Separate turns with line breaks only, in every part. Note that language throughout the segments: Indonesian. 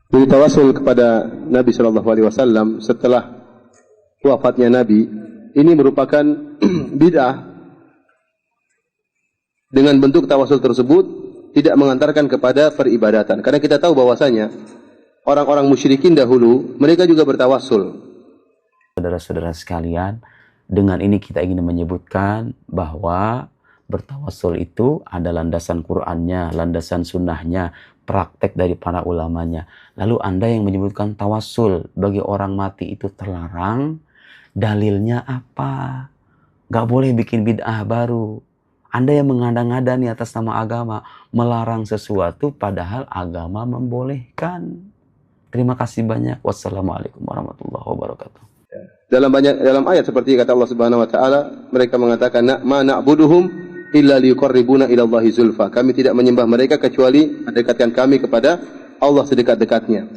Jadi tawasul kepada Nabi Shallallahu Alaihi Wasallam setelah wafatnya Nabi ini merupakan bid'ah. Dengan bentuk tawasul tersebut tidak mengantarkan kepada peribadatan. Karena kita tahu bahwasanya orang-orang musyrikin dahulu mereka juga bertawasul.
Saudara-saudara sekalian, dengan ini kita ingin menyebutkan bahwa bertawasul itu ada landasan Qur'annya, landasan sunnahnya, praktek dari para ulamanya. Lalu Anda yang menyebutkan tawasul bagi orang mati itu terlarang, dalilnya apa? Gak boleh bikin bid'ah baru. Anda yang mengada-ngada nih atas nama agama, melarang sesuatu padahal agama membolehkan. Terima kasih banyak. Wassalamualaikum warahmatullahi wabarakatuh.
Dalam ayat seperti kata Allah Subhanahu wa taala, mereka mengatakan ma na'buduhum illa liqarribuna ila Allahi zulfa. Kami tidak menyembah mereka kecuali mendekatkan kami kepada Allah sedekat-dekatnya.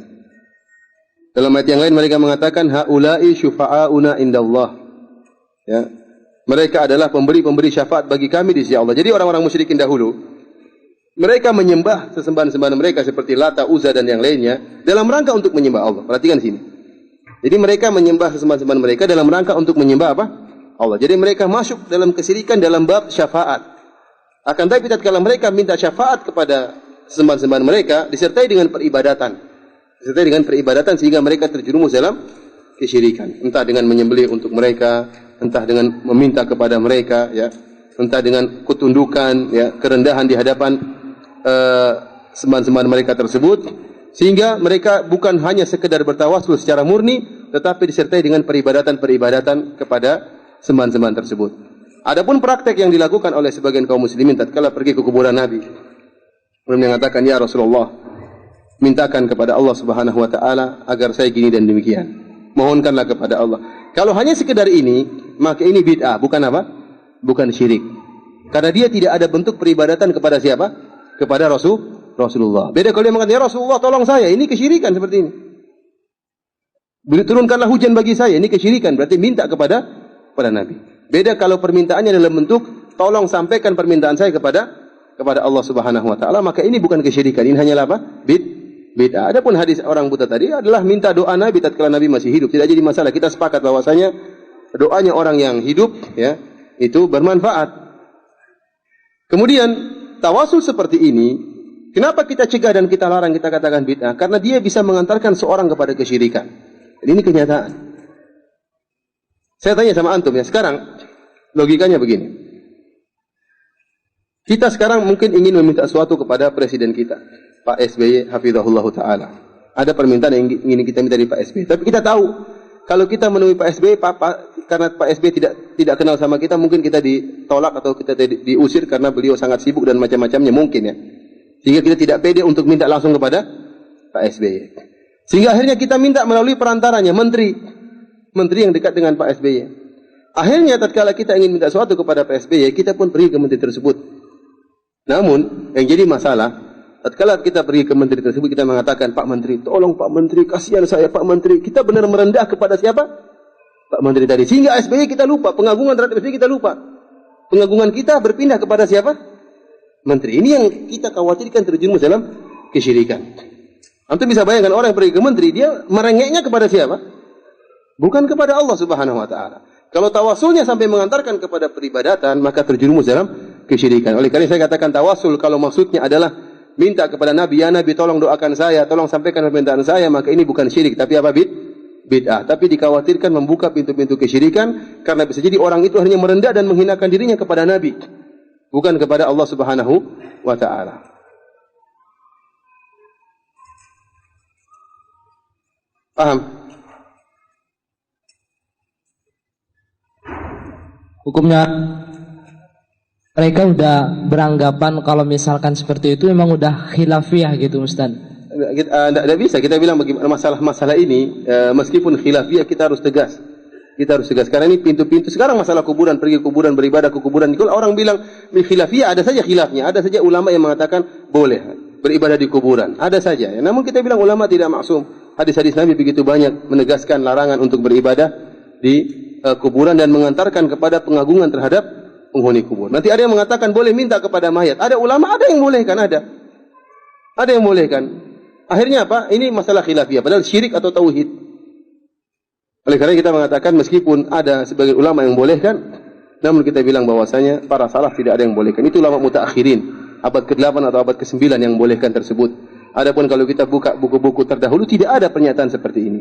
Dalam ayat yang lain mereka mengatakan haula'i syufa'auna indallah. Ya. Mereka adalah pemberi syafaat bagi kami di sisi Allah. Jadi orang-orang musyrikin dahulu mereka menyembah sesembahan-sembahan mereka seperti Lata, Uzza dan yang lainnya dalam rangka untuk menyembah Allah. Perhatikan sini. Jadi mereka menyembah sesembahan-sembahan mereka dalam rangka untuk menyembah apa? Allah. Jadi mereka masuk dalam kesyirikan dalam bab syafaat. Akan tapi tatkala mereka minta syafaat kepada sesembahan-sembahan mereka disertai dengan peribadatan. Disertai dengan peribadatan sehingga mereka terjerumus dalam kesyirikan. Entah dengan menyembelih untuk mereka, entah dengan meminta kepada mereka, ya, entah dengan ketundukan, ya, kerendahan di hadapan sembahan-sembahan mereka tersebut, sehingga mereka bukan hanya sekedar bertawasul secara murni, tetapi disertai dengan peribadatan kepada sembahan-sembahan tersebut. Adapun praktek yang dilakukan oleh sebagian kaum muslimin tatkala pergi ke kuburan Nabi, mereka mengatakan, ya Rasulullah, mintakan kepada Allah Subhanahu wa taala agar saya gini dan demikian. Mohonkanlah kepada Allah. Kalau hanya sekedar ini, maka ini bid'ah, bukan apa? Bukan syirik. Karena dia tidak ada bentuk peribadatan kepada siapa? Kepada Rasulullah. Beda kalau dia mengatakan, ya Rasulullah tolong saya, ini kesyirikan seperti ini. Turunkanlah hujan bagi saya, ini kesyirikan, berarti minta kepada Nabi. Beda kalau permintaannya dalam bentuk, tolong sampaikan permintaan saya kepada Allah Subhanahu wa taala, maka ini bukan kesyirikan, ini hanyalah apa? Bid'ah. Adapun hadis orang buta tadi adalah minta doa Nabi tatkala Nabi masih hidup. Tidak jadi masalah. Kita sepakat bahwasanya doanya orang yang hidup, ya, itu bermanfaat. Kemudian tawasul seperti ini, kenapa kita cegah dan kita larang, kita katakan bid'ah? Karena dia bisa mengantarkan seorang kepada kesyirikan. Ini kenyataan. Saya tanya sama antum ya, sekarang logikanya begini. Kita sekarang mungkin ingin meminta sesuatu kepada presiden kita, Pak SBY hafizahullah ta'ala. Ada permintaan yang ingin kita minta dari Pak SBY. Tapi kita tahu, kalau kita menemui Pak SBY, karena Pak SBY tidak kenal sama kita, mungkin kita ditolak atau kita diusir karena beliau sangat sibuk dan macam-macamnya mungkin ya. Sehingga kita tidak pede untuk minta langsung kepada Pak SBY. Sehingga akhirnya kita minta melalui perantaranya, menteri yang dekat dengan Pak SBY. Akhirnya tatkala kita ingin minta sesuatu kepada Pak SBY, kita pun pergi ke menteri tersebut. Namun, yang jadi masalah, tatkala kita pergi ke menteri tersebut, kita mengatakan, Pak Menteri, tolong Pak Menteri, kasihan saya Pak Menteri. Kita benar merendah kepada siapa? Pak Menteri tadi. Sehingga SBY kita lupa, pengagungan terhadap SBY kita lupa. Pengagungan kita berpindah kepada siapa? Menteri. Ini yang kita khawatirkan terjerumus dalam kesyirikan. Antum bisa bayangkan orang yang pergi ke menteri, dia merengeknya kepada siapa? Bukan kepada Allah Subhanahu wa taala. Kalau tawasulnya sampai mengantarkan kepada peribadatan, maka terjerumus dalam kesyirikan. Oleh karena saya katakan tawasul kalau maksudnya adalah minta kepada Nabi, ya Nabi tolong doakan saya, tolong sampaikan permintaan saya, maka ini bukan syirik, tapi apa? Bid'ah. Tapi dikhawatirkan membuka pintu-pintu kesyirikan, karena bisa jadi orang itu hanya merendah dan menghinakan dirinya kepada Nabi, bukan kepada Allah Subhanahu wa ta'ala. Paham?
Hukumnya mereka udah beranggapan kalau misalkan seperti itu memang udah khilafiyah gitu Ustaz.
Tidak bisa kita bilang bagaimana masalah ini, meskipun khilafiyah kita harus tegas. Kita harus tegas karena ini pintu-pintu. Sekarang masalah kuburan, pergi kuburan, beribadah ke kuburan. Kalau orang bilang khilafiyah, ada saja khilafnya. Ada saja ulama yang mengatakan boleh beribadah di kuburan. Ada saja. Namun kita bilang ulama tidak maksum. Hadis-hadis Nabi begitu banyak menegaskan larangan untuk beribadah di kuburan dan mengantarkan kepada pengagungan terhadap penghuni kubur. Nanti ada yang mengatakan boleh minta kepada mayat. Ada ulama, ada yang bolehkan, ada yang bolehkan. Akhirnya apa? Ini masalah khilafiyah. Padahal syirik atau tauhid. Oleh karena kita mengatakan meskipun ada sebagian ulama yang bolehkan, namun kita bilang bahwasanya para salaf tidak ada yang bolehkan. Itu ulama mutaakhirin, abad ke-8 atau abad ke-9 yang bolehkan tersebut. Adapun kalau kita buka buku-buku terdahulu tidak ada pernyataan seperti ini.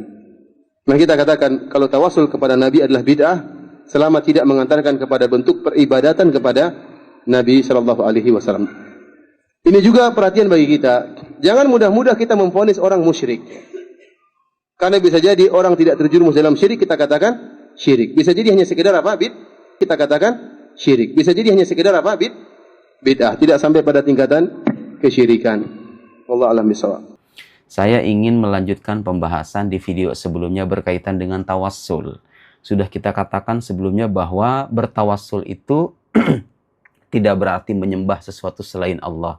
Nah kita katakan kalau tawasul kepada Nabi adalah bid'ah selama tidak mengantarkan kepada bentuk peribadatan kepada Nabi sallallahu alaihi wasallam. Ini juga perhatian bagi kita. Jangan mudah-mudah kita memvonis orang musyrik. Karena bisa jadi orang tidak terjerumus dalam syirik kita katakan syirik. Bisa jadi hanya sekedar apa? Kita katakan syirik. Bisa jadi hanya sekedar apa? Bid'ah. Tidak sampai pada tingkatan kesyirikan. Wallahu a'lam bishawab.
Saya ingin melanjutkan pembahasan di video sebelumnya berkaitan dengan tawassul. Sudah kita katakan sebelumnya bahwa bertawassul itu tidak berarti menyembah sesuatu selain Allah.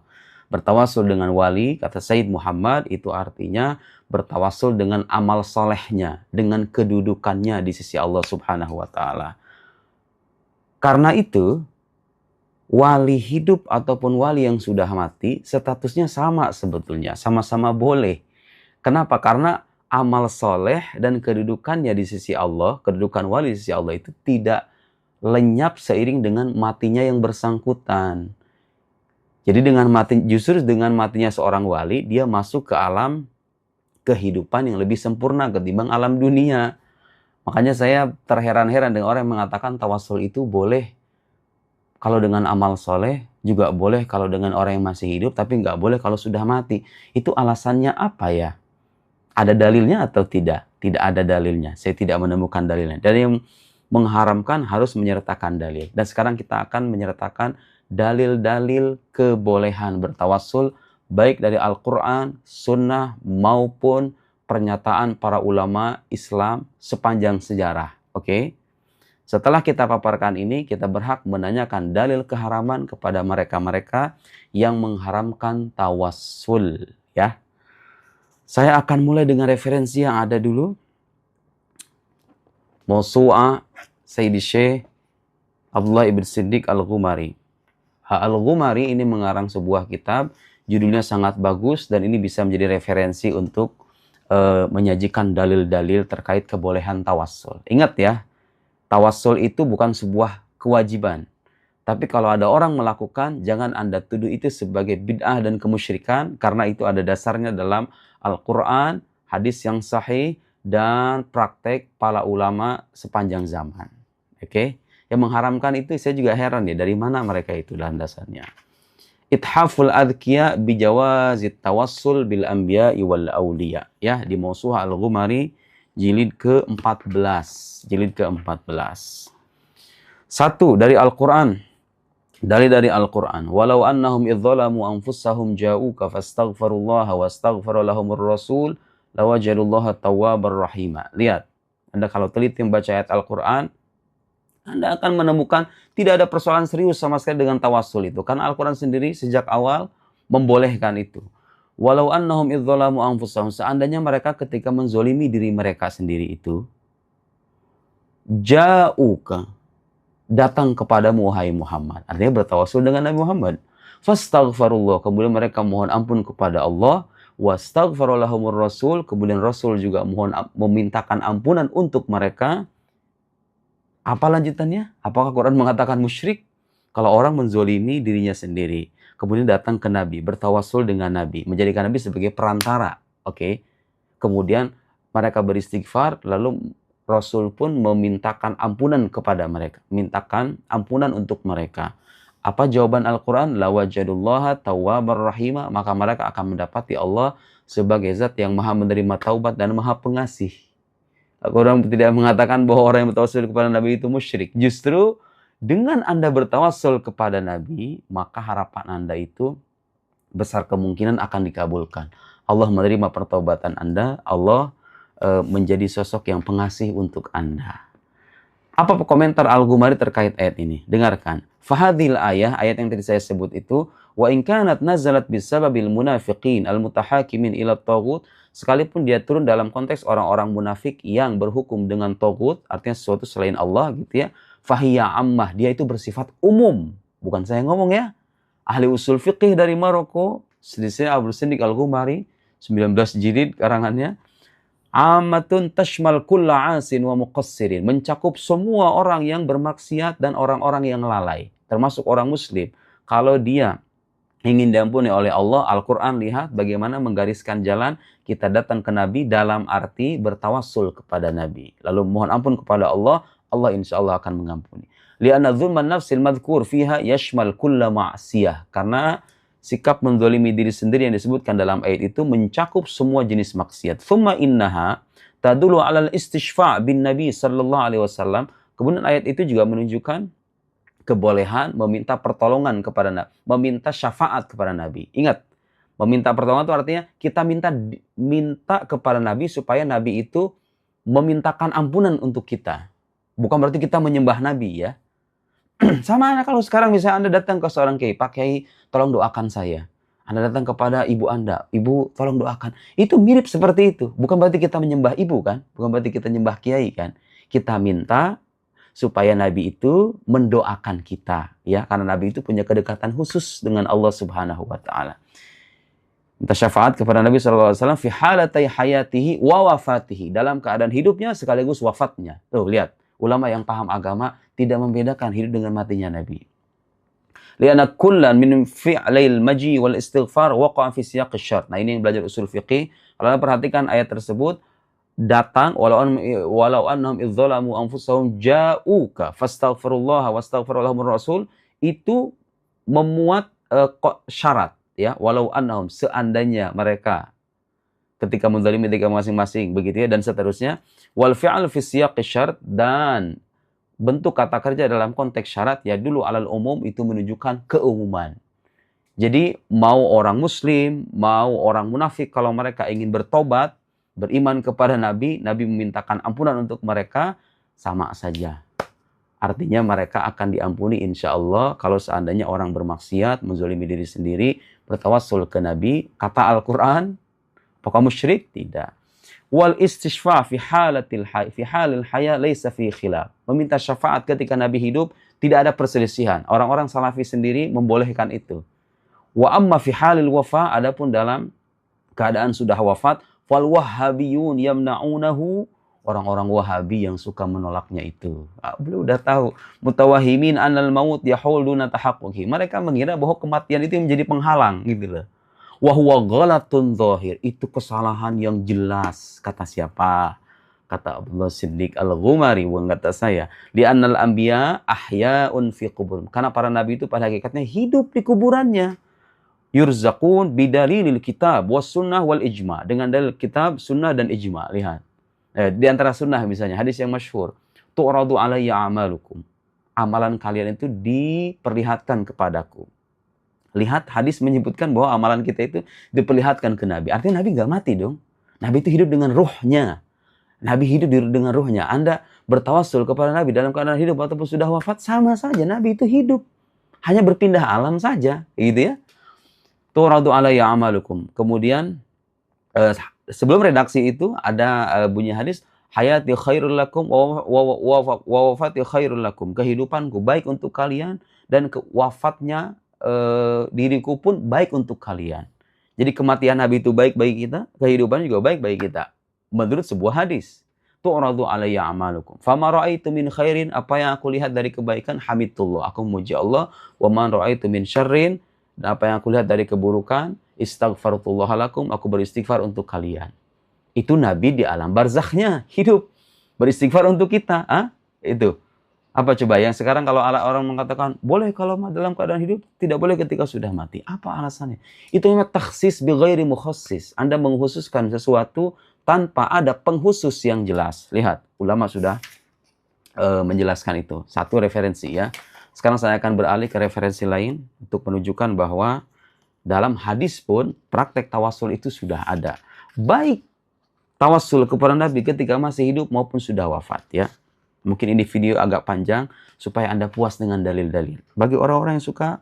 Bertawassul dengan wali, kata Sayyid Muhammad, itu artinya bertawassul dengan amal solehnya, dengan kedudukannya di sisi Allah Subhanahu wa Ta'ala. Karena itu, wali hidup ataupun wali yang sudah mati, statusnya sama sebetulnya, sama-sama boleh. Kenapa? Karena amal soleh dan kedudukannya di sisi Allah, kedudukan wali di sisi Allah itu tidak lenyap seiring dengan matinya yang bersangkutan. Jadi justru dengan matinya seorang wali, dia masuk ke alam kehidupan yang lebih sempurna ketimbang alam dunia. Makanya saya terheran-heran dengan orang yang mengatakan tawassul itu boleh kalau dengan amal soleh, juga boleh kalau dengan orang yang masih hidup, tapi nggak boleh kalau sudah mati. Itu alasannya apa ya? Ada dalilnya atau tidak? Tidak ada dalilnya. Saya tidak menemukan dalilnya. Dan yang mengharamkan harus menyertakan dalil. Dan sekarang kita akan menyertakan dalil-dalil kebolehan bertawassul baik dari Al-Quran, Sunnah maupun pernyataan para ulama Islam sepanjang sejarah. Oke? Setelah kita paparkan ini, kita berhak menanyakan dalil keharaman kepada mereka-mereka yang mengharamkan tawassul. Ya, saya akan mulai dengan referensi yang ada dulu. Mawsu'ah Sayyidi Syekh Abdullah ibn Siddiq Al-Ghumari. Al-Ghumari ini mengarang sebuah kitab, judulnya sangat bagus dan ini bisa menjadi referensi untuk menyajikan dalil-dalil terkait kebolehan tawassul. Ingat ya, tawassul itu bukan sebuah kewajiban. Tapi kalau ada orang melakukan, jangan Anda tuduh itu sebagai bid'ah dan kemusyrikan, karena itu ada dasarnya dalam Al-Quran, hadis yang sahih, dan praktek para ulama sepanjang zaman. Oke? Yang mengharamkan itu saya juga heran ya, dari mana mereka itu landasannya. Ithaful adkiya bijawazit tawassul bil anbiya wal awliya. Ya, di Mawsu'ah Al-Ghumari jilid ke-14. Jilid ke-14. Satu, dari Al-Quran. Dari Al-Quran. Walau annahum idzalamu anfusahum ja'uka fastaghfirullaha wastaghfara lahumur rasul lawajadullaha tawwabar rahima. Lihat, Anda kalau teliti membaca ayat Al-Quran, Anda akan menemukan tidak ada persoalan serius sama sekali dengan tawassul itu. Karena Al-Quran sendiri sejak awal membolehkan itu. Walau annahum idzalamu anfusahum, seandainya mereka ketika menzolimi diri mereka sendiri itu, ja'uka, datang kepadamu wahai Muhammad. Artinya bertawassul dengan Nabi Muhammad. Fastaghfirullah, kemudian mereka mohon ampun kepada Allah. Wastaghfara lahumur rasul, kemudian Rasul juga memintakan ampunan untuk mereka. Apa lanjutannya? Apakah Quran mengatakan musyrik? Kalau orang menzolimi dirinya sendiri, kemudian datang ke Nabi, bertawassul dengan Nabi, menjadikan Nabi sebagai perantara. Oke. Kemudian mereka beristighfar, lalu Rasul pun memintakan ampunan kepada mereka. Mintakan ampunan untuk mereka. Apa jawaban Al-Quran? Lawajadullaha tawwabar rahima. Maka mereka akan mendapati Allah sebagai zat yang maha menerima taubat dan maha pengasih. Al-Quran tidak mengatakan bahwa orang yang bertawassul kepada Nabi itu musyrik. Justru dengan Anda bertawassul kepada Nabi, maka harapan Anda itu besar kemungkinan akan dikabulkan. Allah menerima pertaubatan Anda. Allah menjadi sosok yang pengasih untuk Anda. Apa komentar Al-Ghumari terkait ayat ini? Dengarkan. Fahadhil ayat yang tadi saya sebut itu, wa in kanat nazalat bisababil munafiqin al-mutahakimin ila taghut, sekalipun dia turun dalam konteks orang-orang munafik yang berhukum dengan taghut, artinya sesuatu selain Allah gitu ya. Fahiya ammah, dia itu bersifat umum. Bukan saya ngomong ya. Ahli usul fiqih dari Maroko, Abdul Siddiq Al-Ghumari, 19 jilid karangannya. Amatun tashmal kulla asin wa muqassirin. Mencakup semua orang yang bermaksiat dan orang-orang yang lalai. Termasuk orang muslim. Kalau dia ingin diampuni oleh Allah, Al-Quran lihat bagaimana menggariskan jalan. Kita datang ke Nabi dalam arti bertawassul kepada Nabi. Lalu mohon ampun kepada Allah. Allah insya Allah akan mengampuni. Lianna dzulman nafsil madhkur fiha yashmal kulla ma'siyah. Karena sikap menzalimi diri sendiri yang disebutkan dalam ayat itu mencakup semua jenis maksiat. Thumma innaha tadulu 'alal istishfa' bin Nabi sallallahu alaihi wasallam. Kemudian ayat itu juga menunjukkan kebolehan meminta pertolongan kepada Nabi, meminta syafaat kepada Nabi. Ingat, meminta pertolongan itu artinya kita minta kepada Nabi supaya Nabi itu memintakan ampunan untuk kita. Bukan berarti kita menyembah Nabi ya. Sama kalau sekarang misalnya Anda datang ke seorang kiai, Pak Kiai, tolong doakan saya. Anda datang kepada ibu Anda, Ibu tolong doakan. Itu mirip seperti itu. Bukan berarti kita menyembah ibu kan? Bukan berarti kita menyembah kiai kan? Kita minta supaya Nabi itu mendoakan kita. Ya, karena Nabi itu punya kedekatan khusus dengan Allah Subhanahu wa Ta'ala. Minta syafaat kepada Nabi SAW fi halatai hayatihi wa wafatihi. Dalam keadaan hidupnya sekaligus wafatnya. Tuh, lihat. Ulama yang paham agama tidak membedakan hidup dengan matinya Nabi. Lianna kullan min fi'lil maji wal istighfar waqa'a fi siyaq asy-syart. Nah, ini yang belajar usul fiqih. Kalau Anda perhatikan ayat tersebut, datang walau annahum idzalamu anfusahum ja'uka fastaghfirullaha wastaghfara lahumur rasul, itu memuat syarat ya, walau annahum, seandainya mereka ketika menzalimi ketika masing-masing begitu ya, dan seterusnya. Wal fi'al fi siyaqi syart, dan bentuk kata kerja dalam konteks syarat ya dulu alal umum, itu menunjukkan keumuman. Jadi mau orang muslim, mau orang munafik, kalau mereka ingin bertobat, beriman kepada Nabi, Nabi memintakan ampunan untuk mereka, sama saja. Artinya mereka akan diampuni insya Allah kalau seandainya orang bermaksiat, menzalimi diri sendiri, bertawassul ke Nabi. Kata Al-Quran, apakah musyrik? Tidak. Wal istishfa fi halil haya laisa fi khilaf. Meminta syafaat ketika Nabi hidup tidak ada perselisihan. Orang-orang salafi sendiri membolehkan itu. Wa amma fi halil wafa, adapun dalam keadaan sudah wafat, fal wahhabiyun yamna'unahu, orang-orang Wahabi yang suka menolaknya itu. Beliau udah tahu, mutawahimin anal maut yahul duna tahaqquqi. Mereka mengira bahwa kematian itu menjadi penghalang gitu loh. Wahuwa ghalatun zahir, itu kesalahan yang jelas. Kata siapa? Kata Abdullah Siddiq Al-Ghumari, bukan kata saya. Li'annal anbiya ahya'un fi qubur. Karena para nabi itu pada hakikatnya hidup di kuburannya. Yurzaqun bidalilil kitab was sunnah wal ijma. Dengan dalil kitab, sunnah dan ijma. Lihat. Di antara sunnah misalnya, hadis yang masyhur. Tu'radu alayya amalukum. Amalan kalian itu diperlihatkan kepadaku. Lihat, hadis menyebutkan bahwa amalan kita itu diperlihatkan ke Nabi. Artinya Nabi nggak mati dong. Nabi itu hidup dengan ruhnya. Nabi hidup dengan ruhnya. Anda bertawassul kepada Nabi dalam keadaan hidup ataupun sudah wafat, sama saja. Nabi itu hidup. Hanya berpindah alam saja. Gitu ya. Tu'radu alayya amalukum. Kemudian, sebelum redaksi itu ada bunyi hadis, hayati khairul lakum wa wafati khairul lakum. Kehidupanku baik untuk kalian dan wafatnya diriku pun baik untuk kalian. Jadi kematian Nabi itu baik bagi kita, kehidupan juga baik bagi kita. Menurut sebuah hadis, tu'radu alayya amalukum. Fama ra'aitu min khairin, apa yang aku lihat dari kebaikan, hamidullah, aku memuji Allah. Wa man ra'aitu min syarrin, dan apa yang aku lihat dari keburukan, istaghfarullah lakum, aku beristighfar untuk kalian. Itu Nabi di alam barzakhnya hidup, beristighfar untuk kita. Itu. Apa coba yang sekarang kalau orang mengatakan boleh kalau dalam keadaan hidup, tidak boleh ketika sudah mati. Apa alasannya? Itu namanya takhsis bi ghairi mukhassis. Anda mengkhususkan sesuatu tanpa ada pengkhusus yang jelas. Lihat, ulama sudah menjelaskan itu. Satu referensi ya. Sekarang saya akan beralih ke referensi lain untuk menunjukkan bahwa dalam hadis pun praktek tawasul itu sudah ada. Baik tawasul kepada Nabi ketika masih hidup maupun sudah wafat ya. Mungkin ini video agak panjang supaya Anda puas dengan dalil-dalil. Bagi orang-orang yang suka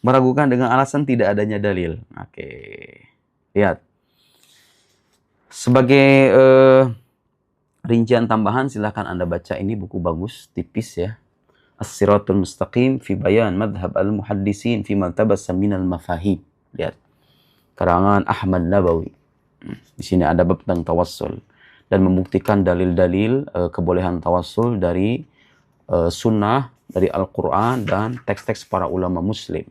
meragukan dengan alasan tidak adanya dalil. Oke. Lihat. Sebagai rincian tambahan silahkan Anda baca, ini buku bagus, tipis ya. As-Siratul Mustaqim fi Bayan Madhab Al-Muhaddisin fi Maltabas Minal Mafahim. Lihat. Karangan Ahmad Nabawi. Di sini ada bab tentang tawassul dan membuktikan dalil-dalil kebolehan tawassul dari sunnah, dari Al-Quran dan teks-teks para ulama muslim.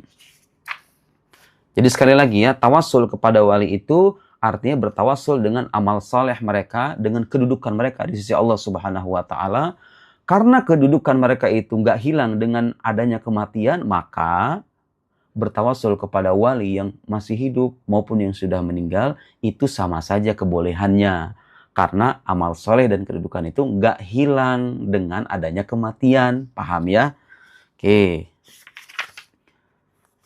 Jadi sekali lagi ya, tawassul kepada wali itu artinya bertawassul dengan amal saleh mereka, dengan kedudukan mereka di sisi Allah Subhanahu wa taala. Karena kedudukan mereka itu nggak hilang dengan adanya kematian, maka bertawassul kepada wali yang masih hidup maupun yang sudah meninggal itu sama saja kebolehannya. Karena amal soleh dan kedudukan itu nggak hilang dengan adanya kematian. Paham ya? Oke.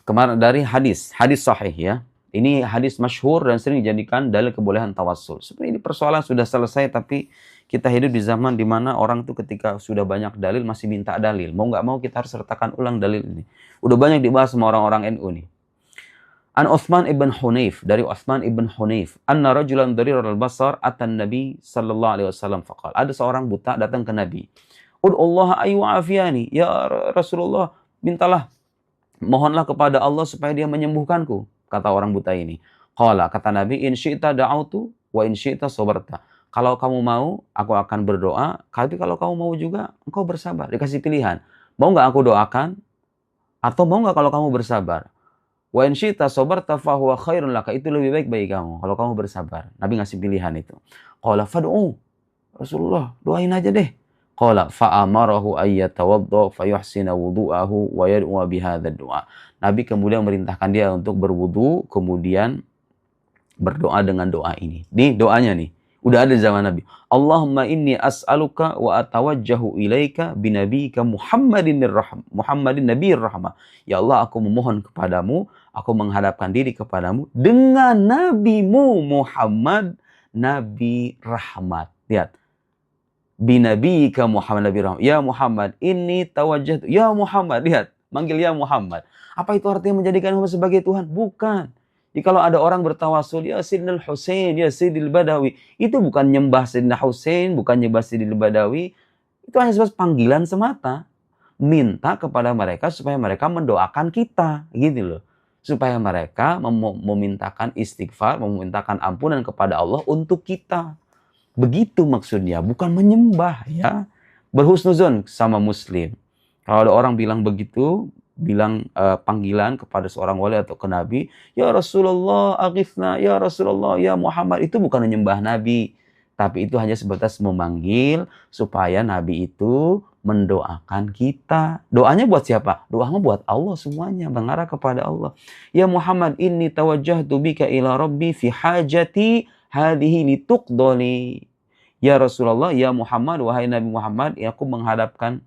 Kemarin dari hadis sahih ya. Ini hadis masyhur dan sering dijadikan dalil kebolehan tawassul. Sebenarnya ini persoalan sudah selesai, tapi kita hidup di zaman di mana orang tuh ketika sudah banyak dalil masih minta dalil. Mau nggak mau kita harus sertakan ulang dalil ini. Udah banyak dibahas sama orang-orang NU nih. An Uthman ibn Hunayf, dari Uthman ibn Hunayf, anna rajulan darir al-basar atan Nabi sallallahu alaihi wasallam faqal. Ada seorang buta datang ke Nabi. Ud'ullaha ayu afiyani, ya Rasulullah, mintalah, mohonlah kepada Allah supaya dia menyembuhkanku, kata orang buta ini. Qala, kata Nabi, in syi'ta da'autu wa in syi'ta sabarta. Kalau kamu mau, aku akan berdoa, tapi kalau kamu mau juga, engkau bersabar. Dikasih pilihan. Mau nggak aku doakan? Atau mau nggak kalau kamu bersabar? Wa in syi'ta sabarta fa huwa khairun laka, itu lebih baik bagi kamu kalau kamu bersabar. Nabi ngasih pilihan itu. Qala fad'u, Rasulullah, doain aja deh. Qala fa amarahu ay yatawadda fa yuhsina wudu'ahu wa yad'u bihadzal du'a. Nabi kemudian merintahkan dia untuk berwudu, kemudian berdoa dengan doa ini. Nih doanya nih. Udah ada zaman Nabi. Allahumma inni as'aluka wa atawajjahu ilaika binabiika Muhammadin nabiyir rahmah. Ya Allah, aku memohon kepadamu, aku menghadapkan diri kepadamu dengan nabimu Muhammad, nabi rahmat. Lihat. Binabiika Muhammad nabi rahmat. Ya Muhammad, inni tawajjahtu. Ya Muhammad, lihat. Manggil ya Muhammad. Apa itu artinya menjadikan Muhammad sebagai Tuhan? Bukan. Jadi kalau ada orang bertawasul, ya Sayyidina Husain, ya Sayyidil Badawi, itu bukan nyembah Sayyidina Husain, bukan nyembah Sayyidil Badawi, itu hanya sebatas panggilan semata. Minta kepada mereka supaya mereka mendoakan kita, gitu loh. Supaya mereka memintakan istighfar, memintakan ampunan kepada Allah untuk kita. Begitu maksudnya, bukan menyembah ya. Berhusnuzon sama muslim. Kalau ada orang bilang begitu, bilang panggilan kepada seorang wali atau ke Nabi, ya Rasulullah aghithna, ya Rasulullah, ya Muhammad, itu bukan menyembah Nabi, tapi itu hanya sebatas memanggil supaya Nabi itu mendoakan kita. Doanya buat siapa? Doanya buat Allah semuanya, mengarah kepada Allah. Ya Muhammad, inni tawajjahtu bika ila rabbi fi hajati hadhihi lituqdali. Ya Rasulullah, ya Muhammad, wahai Nabi Muhammad, aku menghadapkan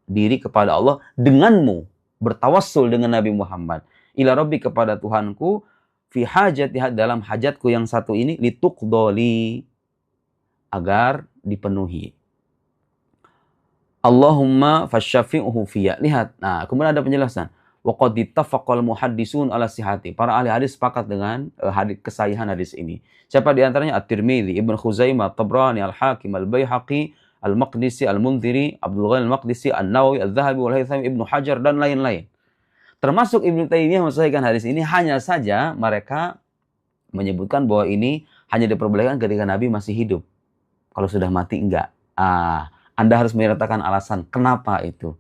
diri kepada Allah denganmu, bertawassul dengan Nabi Muhammad. Ila Rabbi, kepada Tuhanku, fi hajati, dalam hajatku yang satu ini, lituqdoli, agar dipenuhi. Allahumma fasyafi'uhu fiyya. Lihat, nah kemudian ada penjelasan. Wa qad ittafaqal muhaddisun ala sihhati. Para ahli hadis sepakat dengan kesahihan hadis ini. Siapa di antaranya? At-Tirmidzi, Ibnu Khuzaimah, Tabrani, Al-Hakim, Al-Baihaqi, Al-Maqdisi, Al-Munziri, Abdul Ghani Al-Maqdisi, An-Nawawi, Al-Zahabi, Wal-Haythami, Ibnu Hajar, dan lain-lain. Termasuk Ibnu Taimiyah mensahihkan hadis ini, hanya saja mereka menyebutkan bahwa ini hanya diperbolehkan ketika Nabi masih hidup. Kalau sudah mati, enggak. Anda harus menyertakan alasan kenapa itu.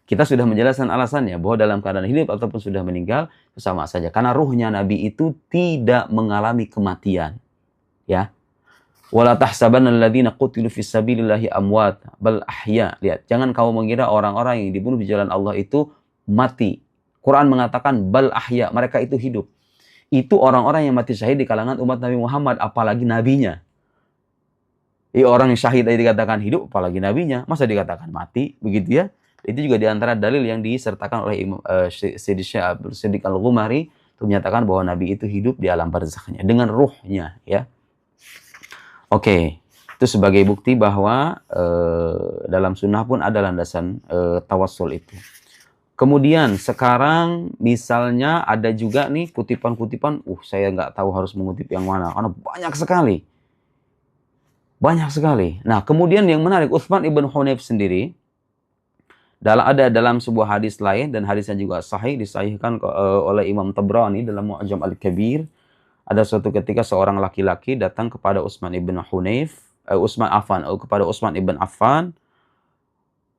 Kita sudah menjelaskan alasannya, bahwa dalam keadaan hidup ataupun sudah meninggal, itu sama saja. Karena ruhnya Nabi itu tidak mengalami kematian. Ya. Wala tahsabanna alladziina qutilu fis sabilillahi amwat bal ahya. Lihat, jangan kamu mengira orang-orang yang dibunuh di jalan Allah itu mati. Quran mengatakan bal ahya, mereka itu hidup. Itu orang-orang yang mati syahid di kalangan umat Nabi Muhammad, apalagi nabinya. Orang yang syahid tadi dikatakan hidup, apalagi nabinya, masa dikatakan mati, begitu ya. Itu juga diantara dalil yang disertakan oleh Siddiq Al-Ghumari untuk menyatakan bahwa Nabi itu hidup di alam barzakhnya dengan ruhnya, ya. Oke, itu sebagai bukti bahwa dalam sunnah pun ada landasan tawassul itu. Kemudian sekarang misalnya ada juga nih kutipan-kutipan, saya nggak tahu harus mengutip yang mana karena banyak sekali. Banyak sekali. Nah, kemudian yang menarik, Uthman ibn Hunayf sendiri ada dalam sebuah hadis lain, dan hadisnya juga sahih, disahihkan oleh Imam Tabrani dalam Mu'jam Al-Kabir. Ada suatu ketika seorang laki-laki datang kepada Utsman ibn Affan.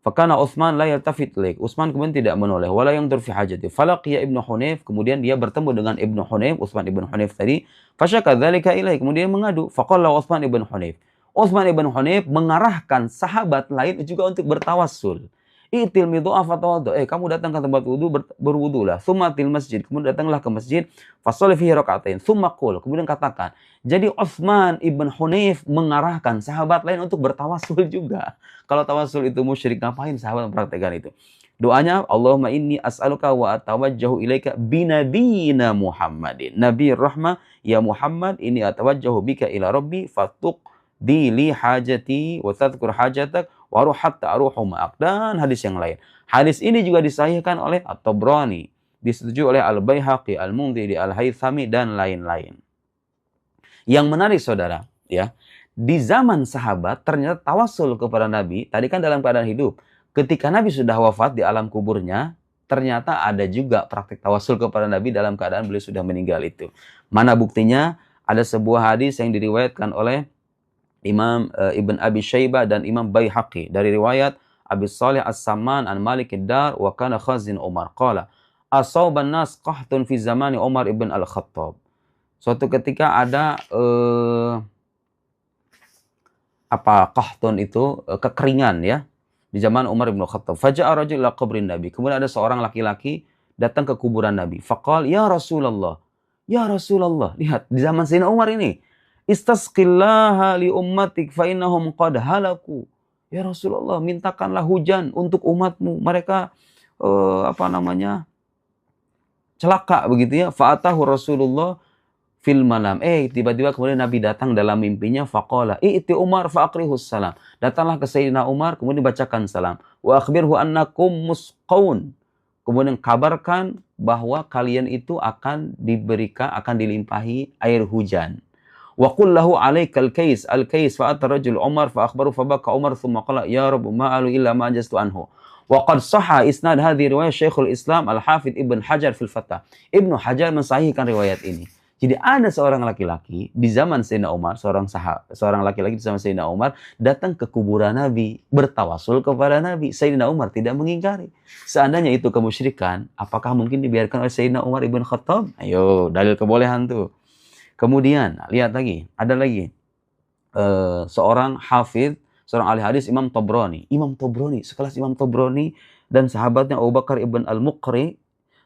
Fakana Utsman la yaltafit ilaik. Utsman kemudian tidak menoleh. Wala yanzur fi hajati. Falaqiya Ibnu Hunayf. Kemudian dia bertemu dengan Ibnu Hunayf, Utsman ibn Hunayf tadi. Fasyaka dzalika ilaik. Kemudian mengadu. Faqala Utsman ibn Hunayf. Utsman ibn Hunayf mengarahkan sahabat lain juga untuk bertawassul. Itil midhu'a fatawaddu. Kamu datang ke tempat wudu, berwudulah. Tsumma til masjid. Kemudian datanglah ke masjid. Fasholli fihi raka'atain. Tsumma qul. Kemudian katakan. Jadi Utsman ibn Hunayf mengarahkan sahabat lain untuk bertawassul juga. Kalau tawassul itu musyrik, ngapain sahabat mempraktekkan itu? Doanya, Allahumma inni as'aluka wa atawajjahu ilaika binabiyina Muhammadin. Nabi rahmah, ya Muhammad, ini atawajjahu bika ila rabbi fatuqdi li hajati wa tadhkur hajatak wa ruh hatta aruhu ma'ak. Dan hadis yang lain. Hadis ini juga disahihkan oleh At-Tabrani, disetujui oleh Al-Baihaqi, Al-Mundhiri, Al-Haythami, dan lain-lain. Yang menarik saudara, ya, di zaman sahabat ternyata tawassul kepada Nabi, tadi kan dalam keadaan hidup. Ketika Nabi sudah wafat di alam kuburnya, ternyata ada juga praktik tawassul kepada Nabi dalam keadaan beliau sudah meninggal itu. Mana buktinya? Ada sebuah hadis yang diriwayatkan oleh Imam Ibn Abi Syaibah dan Imam Baihaqi dari riwayat Abi Salih As-Samman an Malik ad-Dar wa kana khazin Umar qala asaban nas qahtun fi zamani Umar ibn Al-Khattab. Suatu ketika ada qahtun itu kekeringan ya di zaman Umar ibn Khattab. Faja'a rajul ila qabrin Nabi. Kemudian ada seorang laki-laki datang ke kuburan Nabi. Faqal ya Rasulullah. Ya Rasulullah. Lihat di zaman Sayyidina Umar ini. Istasqillaha li ummatik fa innahum qad halaku. Ya Rasulullah, mintakanlah hujan untuk umatmu. Mereka celaka begitu ya. Fa'atahu Rasulullah fil manam. Tiba-tiba kemudian Nabi datang dalam mimpinya. Faqala i'ti Umar fa'aqrihus salam. Datanglah ke Sayyidina Umar kemudian bacakan salam. Wa akhbirhu annakum musqaun. Kemudian kabarkan bahwa kalian itu akan dilimpahi air hujan. Wa qul lahu alaikal kais al-kais fa'ata rajul Umar fa akhbaru fa baka Umar thumma qala ya Rabb ma alu illa ma ajastu anhu. Wa qad sahha isnad hadhihi riwayat Syekhul Islam Al-Hafidz Ibn Hajar fil Fathah. Ibnu Hajar mensahihkan riwayat ini. Jadi ada seorang laki-laki di zaman Sayyidina Umar, seorang laki-laki di zaman Sayyidina Umar datang ke kuburan Nabi, bertawassul kepada Nabi. Sayyidina Umar tidak mengingkari. Seandainya itu kemusyrikan, apakah mungkin dibiarkan oleh Sayyidina Umar ibn Khattab? Ayo, dalil kebolehan tuh. Kemudian, lihat lagi, ada lagi seorang hafidz, seorang ahli hadis, Imam Tabrani. Imam Tabrani, sekelas Imam Tabrani dan sahabatnya Abu Bakar ibn Al-Muqri,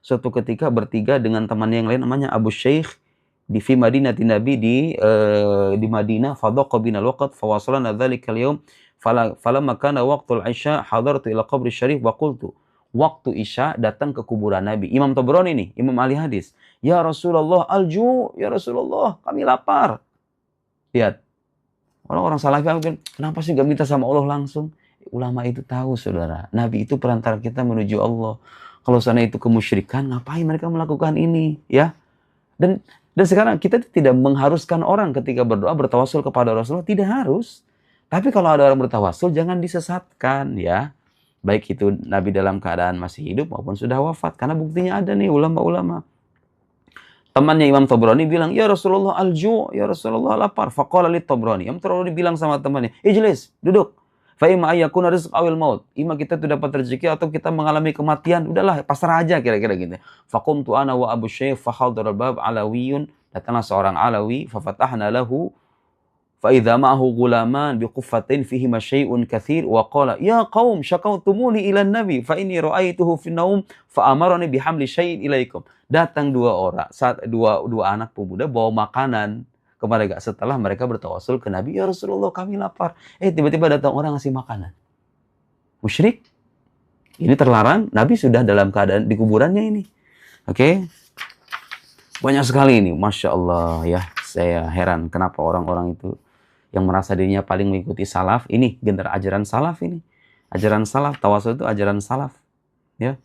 suatu ketika bertiga dengan temannya yang lain namanya Abu Syekh di fi Madinati Nabi di Madinah. Fadhaqa binal waqt fawasalana dzalika al-yawm falamma kana waqtul isya hadartu ila qabri syarif wa qultu. Waktu Isya datang ke kuburan Nabi. Imam Tabrani nih, Imam ahli hadis. Ya Rasulullah, ya Rasulullah, kami lapar. Lihat. Orang-orang Salafi bilang, kenapa sih gak minta sama Allah langsung? Ulama itu tahu, saudara. Nabi itu perantara kita menuju Allah. Kalau sana itu kemusyrikan, ngapain mereka melakukan ini? Ya. Dan sekarang kita tidak mengharuskan orang ketika berdoa bertawassul kepada Rasulullah. Tidak harus. Tapi kalau ada orang bertawassul, jangan disesatkan, ya. Baik itu Nabi dalam keadaan masih hidup maupun sudah wafat. Karena buktinya ada nih ulama-ulama. Temannya Imam Tabrani bilang, ya Rasulullah ya Rasulullah lapar. Faqala li Tabrani. Imam Tabrani bilang sama temannya, ijlis, duduk. Fa imma ayyakuna rizq awil maut. Ima kita itu dapat rezeki atau kita mengalami kematian. Udahlah, pasrah aja kira-kira gitu. Faqumtu ana wa Abu Syekh fa hadara bab alawiyun. Datanglah seorang Alawi, fa fatahna lahu فإذا معه غلامان بقفة فيهما شيء كثير وقال يا قوم شكوتموني إلى النبي فإني رأيته في النوم فأمرني بحمل شيء إليكم. Datang dua anak pemuda bawa makanan kepada mereka setelah mereka bertawassul ke Nabi. Ya Rasulullah, kami lapar. Tiba-tiba datang orang ngasih makanan. Musyrik. Ini terlarang. Nabi sudah dalam keadaan di kuburannya ini. Oke. Banyak sekali ini. Masya Allah ya. Saya heran kenapa orang-orang itu yang merasa dirinya paling mengikuti salaf, ini generasi ajaran salaf ini. Ajaran salaf, tawassul itu ajaran salaf. Ya.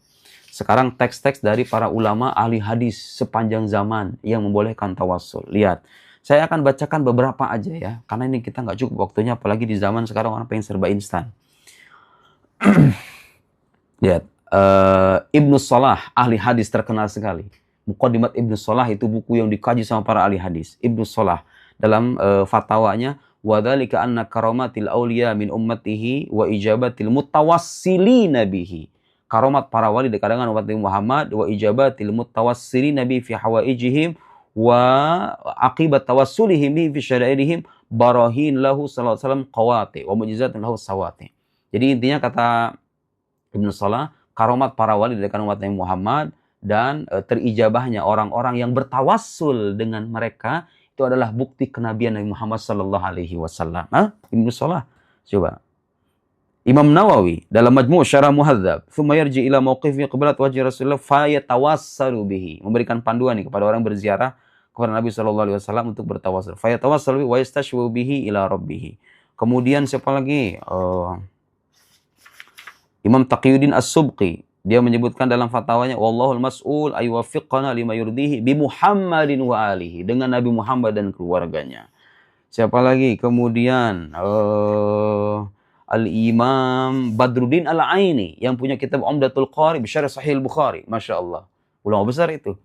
Sekarang teks-teks dari para ulama ahli hadis sepanjang zaman yang membolehkan tawassul. Lihat, saya akan bacakan beberapa aja ya, karena ini kita nggak cukup waktunya, apalagi di zaman sekarang orang pengen serba instan. Lihat, Ibnu Salah, ahli hadis terkenal sekali. Muqaddimat Ibnu Salah itu buku yang dikaji sama para ahli hadis. Ibnu Salah dalam fatwanya, wa dzalika anna karamatil auliya min ummatihi wa ijabatil mutawassilina bihi. Karamat para wali di kalangan umat Nabi Muhammad wa ijabatil mutawassilina bihi fi hawaijihim wa aqibat tawassulihim bihi fi syara'ihim barahin lahu sallallahu alaihi wasallam qawati wa mu'jizatun lahu sawati. Jadi intinya kata Ibnu Salah, karamat para wali di kalangan umat Nabi Muhammad dan terijabahnya orang-orang yang bertawassul dengan mereka itu adalah bukti kenabian Nabi Muhammad sallallahu alaihi wasallam. Ibnu Salah. Coba. Imam Nawawi dalam Majmu' Syarah Muhadzab, "Tsumma yarji ila mauqifi qiblat wajhi Rasulullah fa yatawassalu bihi." Memberikan panduan nih kepada orang berziarah kepada Nabi sallallahu alaihi wasallam untuk bertawassul. Fa yatawassalu wa yastashwu bihi ila rabbih. Kemudian siapa lagi? Imam Taqiyuddin As-Subqi, dia menyebutkan dalam fatwanya, wallahul mas'ul ay wafiqana lima yurdihi bi Muhammadin wa alihi, dengan Nabi Muhammad dan keluarganya. Siapa lagi? Kemudian Al-Imam Badruddin Al-Aini yang punya kitab Umdatul Qari bi Syarh Sahih Al-Bukhari. Masya Allah, ulama besar itu.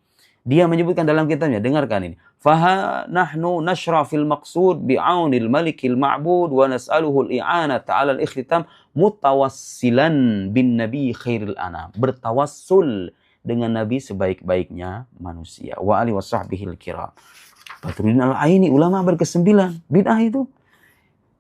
Dia menyebutkan dalam kitabnya, dengarkan ini. Faha nahnu nashra fil maqsud bi'aunil malikil ma'bud wa nas'aluhu al-i'anata 'ala al-ikhtitam mutawassilan bin nabi khairil anam. Bertawassul dengan nabi sebaik-baiknya manusia. Wa alihi wa sahbihil kiram. Badruddin Al-Aini, ulama abad ke-9. Bid'ah itu.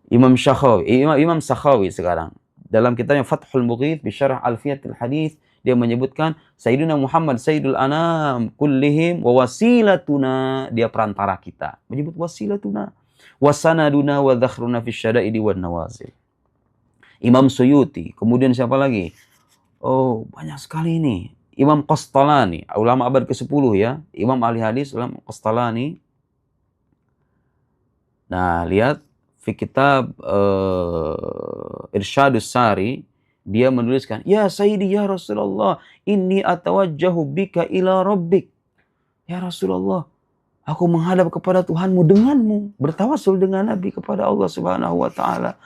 Imam Sakhawi sekarang dalam kitabnya Fathul Mughith bi Syarh Alfiyatul Hadits, dia menyebutkan Sayyidina Muhammad Sayyidul Anam kullihim wa wasilatuna, dia perantara kita. Menyebut wasilatuna wa sanaduna wa dzakhruna fi syada'idi wan nawazil. Imam Suyuti, kemudian siapa lagi? Oh, banyak sekali ini. Imam Qastalani, ulama abad ke-10 ya. Imam ahli hadis, Imam Qastalani. Nah, lihat fi kitab Irsyadus Sari, dia menuliskan, ya Sayyidi ya Rasulullah, inni atawajjahu bika ila rabbik. Ya Rasulullah, aku menghadap kepada Tuhanmu denganmu, bertawassul dengan Nabi kepada Allah Subhanahu wa taala.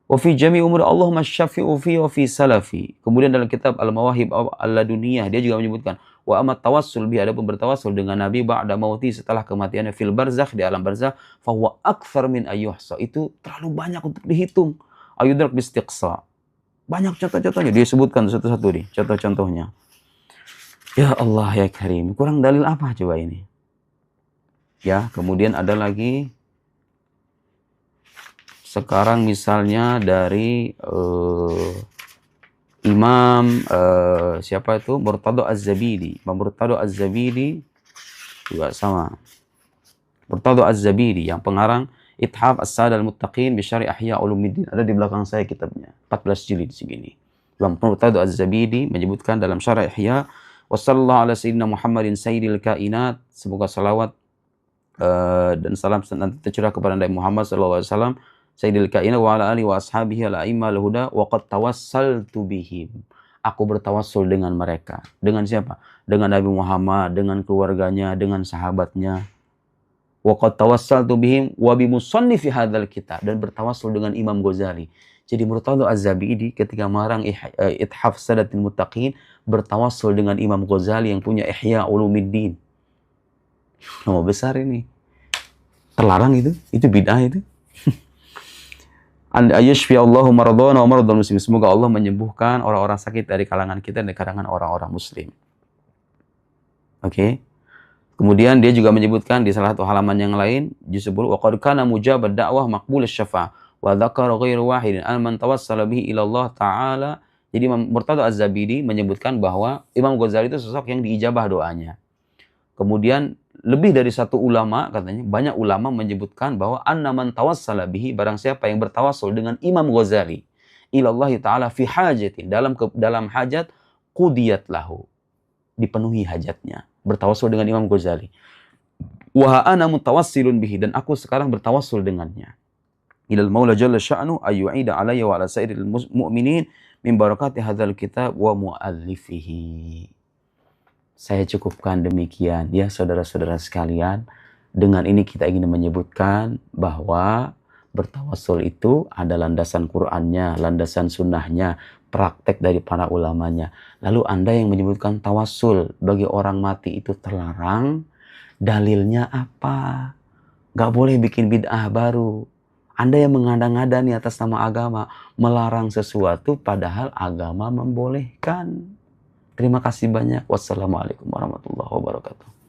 Wa fi jami' umur Allahumma syafi'u fi wa fi salafi. Kemudian dalam kitab Al-Mawahib Al-Laduniyah, dia juga menyebutkan, wa amat tawassul bi, adapun bertawassul dengan Nabi ba'da mauti, setelah kematiannya, fil barzakh, di alam barzakh, fa huwa aktsar min ayyuhsa, itu terlalu banyak untuk dihitung. Ayudrak bistiqsa. Banyak contoh-contohnya, dia sebutkan satu-satu nih, contoh-contohnya. Ya Allah ya Karim, kurang dalil apa coba ini? Ya, kemudian ada lagi sekarang misalnya dari Imam siapa itu? Murtado Az-Zabidi. Imam Murtado Az-Zabidi juga sama. Murtado Az-Zabidi yang pengarang Ithaf As-Sada Al-Muttaqin bi Syarh Ihya Ulumuddin. Ada di belakang saya kitabnya. 14 jilid segini. Imam Murtado Az-Zabidi menyebutkan dalam Syarh Ihya, wa sallallahu ala sayyidina Muhammadin sayyidil kainat. Semoga salawat dan salam senantiasa tercurah kepada Nabi Muhammad sallallahu alaihi wasallam, sayyidil kainat wa ala alihi wa ashabihi al-a'immal huda, wa qad tawassaltu bihim. Aku bertawassul dengan mereka. Dengan siapa? Dengan Nabi Muhammad, dengan keluarganya, dengan sahabatnya. Wa qad tawassaltu bihim wa bi musannifi hadzal kitab, dan bertawassul dengan Imam Ghazali. Jadi Murtado Az-Zabidi ketika marang Ithaf Sadatil Muttaqin bertawassul dengan Imam Ghazali yang punya Ihya Ulumuddin. Nama besar ini. Terlarang itu bid'ah itu. An ayashfi Allahu maradana wa maradul muslimin. Semoga Allah menyembuhkan orang-orang sakit dari kalangan kita dan dari kalangan orang-orang muslim. Oke. Kemudian dia juga menyebutkan di salah satu halaman yang lain, juz 10, wa qad kana mujabad da'wah maqbul asy-syafa'ah wa dzakara ghairu wahidin an man tawassala bihi ila Allah taala. Jadi Murtado Az-Zabidi menyebutkan bahwa Imam Ghazali itu sosok yang diijabah doanya. Kemudian lebih dari satu ulama, katanya banyak ulama menyebutkan bahwa anna man tawassala bihi, barang siapa yang bertawassul dengan Imam Ghazali ila Allah taala fi hajatin, dalam hajat, qudiyat lahu, dipenuhi hajatnya. Bertawassul dengan Imam Ghazali. Wa ana mutawassilun bihi, dan aku sekarang bertawassul dengannya. Ilal Maula Jalla Sya'nu ayyu'ida alayya wa ala sairil mu'minin min barakati hadzal kitab wa mu'allifihi. Saya cukupkan demikian ya saudara-saudara sekalian. Dengan ini kita ingin menyebutkan bahwa bertawassul itu ada landasan Qur'annya, landasan sunnahnya, praktek dari para ulamanya. Lalu Anda yang menyebutkan tawassul bagi orang mati itu terlarang, dalilnya apa? Gak boleh bikin bid'ah baru. Anda yang mengada-ngada nih atas nama agama, melarang sesuatu padahal agama membolehkan. Terima kasih banyak. Wassalamualaikum warahmatullahi wabarakatuh.